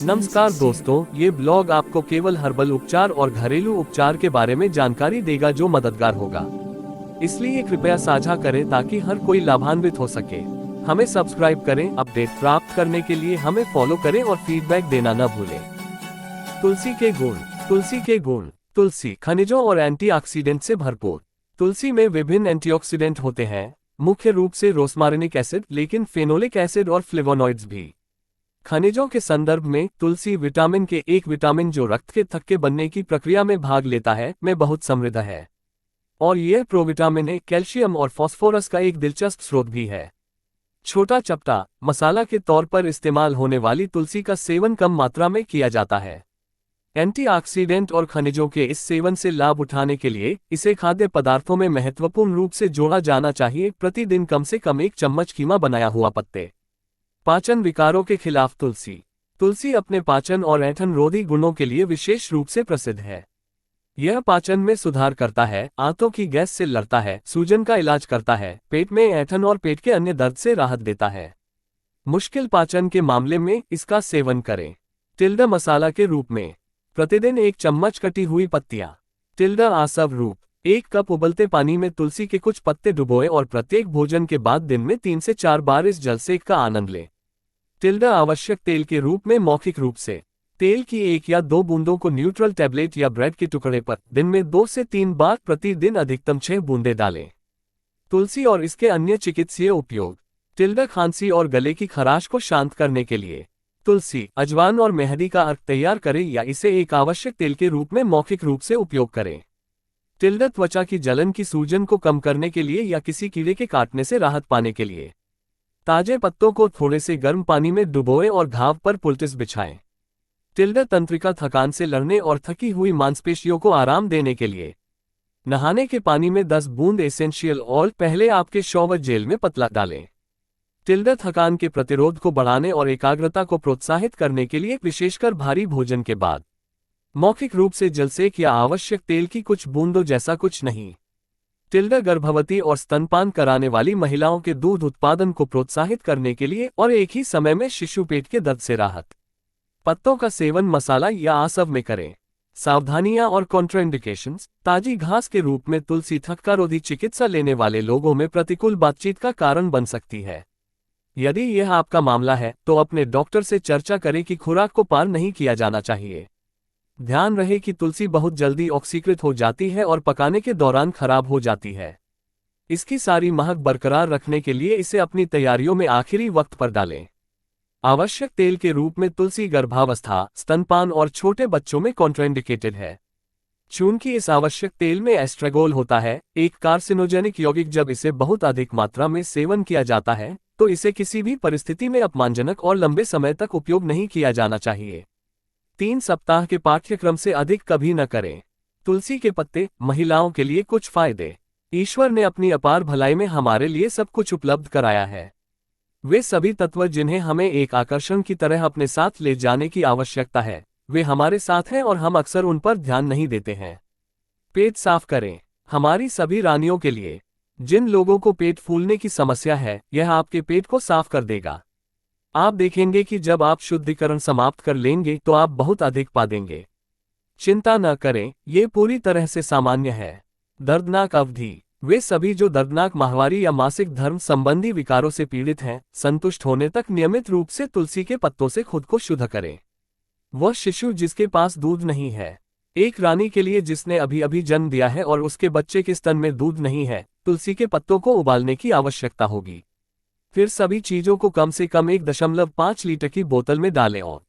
नमस्कार दोस्तों, ये ब्लॉग आपको केवल हर्बल उपचार और घरेलू उपचार के बारे में जानकारी देगा जो मददगार होगा। इसलिए कृपया साझा करें ताकि हर कोई लाभान्वित हो सके। हमें सब्सक्राइब करें, अपडेट प्राप्त करने के लिए हमें फॉलो करें और फीडबैक देना न भूलें। तुलसी के गुण। तुलसी के गुण। तुलसी खनिजों और एंटीऑक्सीडेंट से भरपूर। तुलसी में विभिन्न एंटीऑक्सीडेंट होते हैं, मुख्य रूप से रोसमारिनिक एसिड, लेकिन फेनोलिक एसिड और फ्लेवोनॉइड्स भी। खनिजों के संदर्भ में तुलसी विटामिन के एक विटामिन जो रक्त के थक्के बनने की प्रक्रिया में भाग लेता है में बहुत समृद्ध है, और यह प्रोविटामिन ए, कैल्शियम और फास्फोरस का एक दिलचस्प स्रोत भी है। छोटा चपटा मसाला के तौर पर इस्तेमाल होने वाली तुलसी का सेवन कम मात्रा में किया जाता है। एंटीऑक्सीडेंट और खनिजों के इस सेवन से लाभ उठाने के लिए इसे खाद्य पदार्थों में महत्वपूर्ण रूप से जोड़ा जाना चाहिए। प्रतिदिन कम से कम 1 चम्मच कीमा बनाया हुआ पत्ते। पाचन विकारों के खिलाफ तुलसी। तुलसी अपने पाचन और ऐंठन रोधी गुणों के लिए विशेष रूप से प्रसिद्ध है। यह पाचन में सुधार करता है, आंतों की गैस से लड़ता है, सूजन का इलाज करता है, पेट में ऐंठन और पेट के अन्य दर्द से राहत देता है। मुश्किल पाचन के मामले में इसका सेवन करें। टिल्डा मसाला के रूप में प्रतिदिन 1 चम्मच कटी हुई पत्तियां। टिल्डा आसव रूप। 1 कप उबलते पानी में तुलसी के कुछ पत्ते डुबोएं और प्रत्येक भोजन के बाद दिन में 3 से 4 बार इस जलसेक का आनंद लें। टिल्डा आवश्यक तेल के रूप में मौखिक रूप से तेल की 1 या 2 बूंदों को न्यूट्रल टैबलेट या ब्रेड के टुकड़े पर दिन में 2 से 3 बार प्रतिदिन अधिकतम 6 बूंदे डालें। तुलसी और इसके अन्य चिकित्सीय उपयोग। टिल्डा खांसी और गले की खराश को शांत करने के लिए तुलसी, अजवाइन और मेहंदी का अर्क तैयार करें या इसे एक आवश्यक तेल के रूप में मौखिक रूप से उपयोग करें। टिल्डा त्वचा की जलन की सूजन को कम करने के लिए या किसी कीड़े के काटने से राहत पाने के लिए ताजे पत्तों को थोड़े से गर्म पानी में डुबोएं और घाव पर पुलटिस बिछाएं। टिल्डा तंत्रिका थकान से लड़ने और थकी हुई मांसपेशियों को आराम देने के लिए नहाने के पानी में 10 बूंद एसेंशियल ऑयल पहले आपके शॉवर जेल में पतला डालें। टिल्डा थकान के प्रतिरोध को बढ़ाने और एकाग्रता को प्रोत्साहित करने के लिए विशेषकर भारी भोजन के बाद मौखिक रूप से जलसेक या आवश्यक तेल की कुछ बूंदों जैसा कुछ नहीं। टिल्डा गर्भवती और स्तनपान कराने वाली महिलाओं के दूध उत्पादन को प्रोत्साहित करने के लिए और एक ही समय में शिशु पेट के दर्द से राहत। पत्तों का सेवन मसाला या आसव में करें। सावधानियां और कॉन्ट्राइंडिकेशंस। ताजी घास के रूप में तुलसी थक्कारोधी चिकित्सा लेने वाले लोगों में प्रतिकूल बातचीत का कारण बन सकती है। यदि यह आपका मामला है तो अपने डॉक्टर से चर्चा करें कि खुराक को पार नहीं किया जाना चाहिए। ध्यान रहे कि तुलसी बहुत जल्दी ऑक्सीकृत हो जाती है और पकाने के दौरान खराब हो जाती है। इसकी सारी महक बरकरार रखने के लिए इसे अपनी तैयारियों में आखिरी वक्त पर डालें। आवश्यक तेल के रूप में तुलसी गर्भावस्था, स्तनपान और छोटे बच्चों में कॉन्ट्राइंडिकेटेड है। चूंकि इस आवश्यक तेल में एस्ट्रेगोल होता है, एक कार्सिनोजेनिक यौगिक, जब इसे बहुत अधिक मात्रा में सेवन किया जाता है तो इसे किसी भी परिस्थिति में अपमानजनक और लंबे समय तक उपयोग नहीं किया जाना चाहिए। 3 सप्ताह के पाठ्यक्रम से अधिक कभी न करें। तुलसी के पत्ते। महिलाओं के लिए कुछ फायदे। ईश्वर ने अपनी अपार भलाई में हमारे लिए सब कुछ उपलब्ध कराया है। वे सभी तत्व जिन्हें हमें एक आकर्षण की तरह अपने साथ ले जाने की आवश्यकता है, वे हमारे साथ हैं और हम अक्सर उन पर ध्यान नहीं देते हैं। पेट साफ करें। हमारी सभी रानियों के लिए, जिन लोगों को पेट फूलने की समस्या है, यह आपके पेट को साफ कर देगा। आप देखेंगे कि जब आप शुद्धिकरण समाप्त कर लेंगे तो आप बहुत अधिक पा देंगे। चिंता न करें, ये पूरी तरह से सामान्य है। दर्दनाक अवधि। वे सभी जो दर्दनाक माहवारी या मासिक धर्म संबंधी विकारों से पीड़ित हैं, संतुष्ट होने तक नियमित रूप से तुलसी के पत्तों से खुद को शुद्ध करें। वह शिशु जिसके पास दूध नहीं है। एक रानी के लिए जिसने अभी अभी जन्म दिया है और उसके बच्चे के स्तन में दूध नहीं है, तुलसी के पत्तों को उबालने की आवश्यकता होगी। फिर सभी चीजों को कम से कम 1.5 लीटर की बोतल में डालें और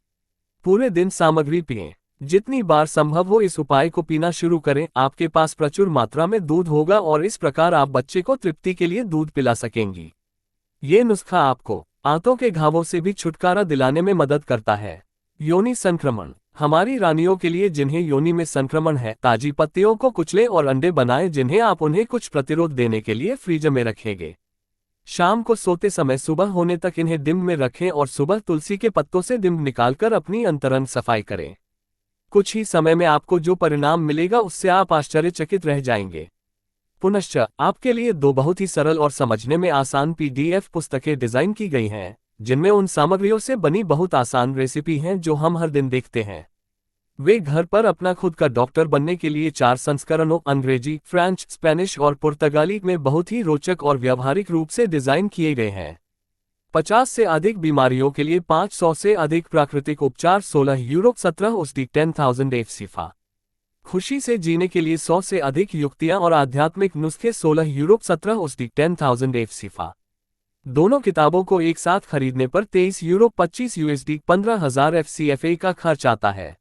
पूरे दिन सामग्री पिएं। जितनी बार संभव हो इस उपाय को पीना शुरू करें। आपके पास प्रचुर मात्रा में दूध होगा और इस प्रकार आप बच्चे को तृप्ति के लिए दूध पिला सकेंगी। ये नुस्खा आपको आंतों के घावों से भी छुटकारा दिलाने में मदद करता है। योनि संक्रमण। हमारी रानियों के लिए जिन्हें योनि में संक्रमण है, ताजी पत्तियों को कुचलें और अंडे बनाएं जिन्हें आप उन्हें कुछ प्रतिरोध देने के लिए फ्रीजर में रखेंगे। शाम को सोते समय सुबह होने तक इन्हें डिम में रखें और सुबह तुलसी के पत्तों से डिम निकालकर अपनी अंतरंग सफाई करें। कुछ ही समय में आपको जो परिणाम मिलेगा उससे आप आश्चर्यचकित रह जाएंगे। पुनश्च आपके लिए 2 बहुत ही सरल और समझने में आसान PDF पुस्तकें डिजाइन की गई हैं, जिनमें उन सामग्रियों से बनी बहुत आसान रेसिपी हैं जो हम हर दिन देखते हैं। वे घर पर अपना खुद का डॉक्टर बनने के लिए 4 संस्करणों अंग्रेजी, फ्रेंच, स्पेनिश और पुर्तगाली में बहुत ही रोचक और व्यावहारिक रूप से डिजाइन किए गए हैं। 50 से अधिक बीमारियों के लिए 500 से अधिक प्राकृतिक उपचार, 16 यूरो, 17 उसदी 10,000 एफसीफा। खुशी से जीने के लिए 100 से अधिक युक्तियां और आध्यात्मिक नुस्खे, 16 यूरो, 17 उसदी 10,000 एफसीफा। दोनों किताबों को एक साथ खरीदने पर 23 यूरो 25 यूएसडी 15,000 एफसीएफए का खर्च आता है।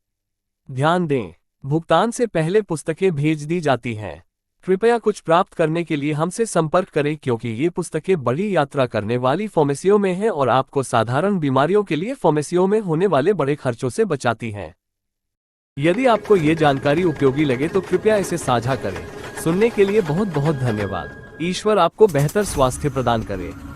ध्यान दें, भुगतान से पहले पुस्तकें भेज दी जाती हैं। कृपया कुछ प्राप्त करने के लिए हमसे संपर्क करें क्योंकि ये पुस्तकें बड़ी यात्रा करने वाली फार्मेसियों में हैं और आपको साधारण बीमारियों के लिए फार्मेसियों में होने वाले बड़े खर्चों से बचाती हैं। यदि आपको ये जानकारी उपयोगी लगे तो कृपया इसे साझा करें। सुनने के लिए बहुत बहुत धन्यवाद। ईश्वर आपको बेहतर स्वास्थ्य प्रदान करे।